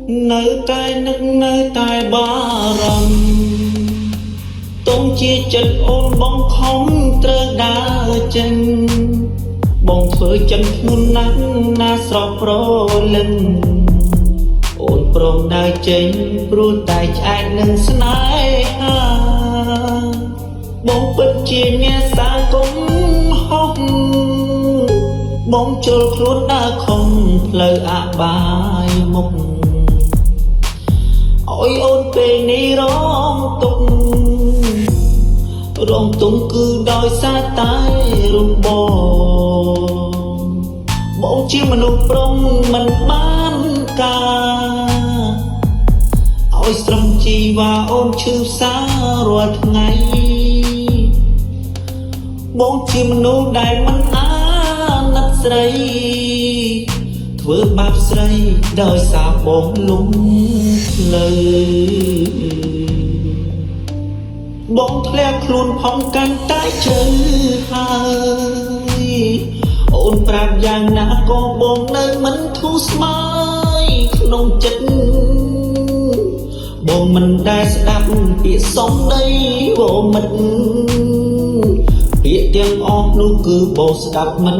នៅតែនឹកនៅតែបារម្ភទុំជាចិត្តអូនបងខំត្រូវដើរចេញបងធ្វើចិនធ្ងន់ណាស់ណាស្រស់ប្រលឹងអូនព្រមដើរចេញព្រោះតែឆ្អែតនឹងស្នេហាបងពិតជាអ្នកសាកុំហោះបងជុលខ្លួនដើរខំផ្លូវអបាយមុខអើយអូនពេលនេះរងទុក្ខរងទុំគឺដោយសារតែរូបបងជាមនុស្សប្រុងមិនបានការឲ្យស្រំជីវ៉ាអូនឈឺផ្សារាល់ថ្ងៃបងជាមនុស្សដែលមិនអាណិតស្រីធ្វើបាបស្រីដោយសារបងលំភ្លឺបងធ្លាក់ខ្លួនផងកាន់តែជើហើយអូនប្រាប់យ៉ាងណាក៏បងនៅមិនធូរស្បើយក្នុងចិត្តបងមិនដែលស្ដាប់ពាក្យសំដីវមិត្តពាក្យទាំងអស់នោះគឺបងស្ដាប់មិន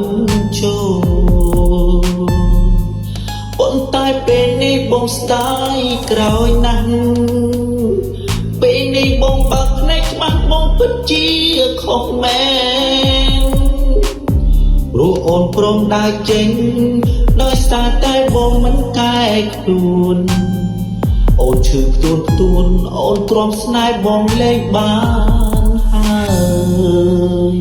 ចូលប៉ុន្តែពេលនេះបងស្ដាយក្រោយណាស់ពេលនេះបងបើកភ្នែកច្បាស់បងពិតជាខុសមែនព្រោះអូនព្រមដើរចេញដោយសារតែបងមិនកែខ្លួនអូនឈឺផ្ទួនអូនទ្រាំស្នេហ៍បងលែងបានហើយ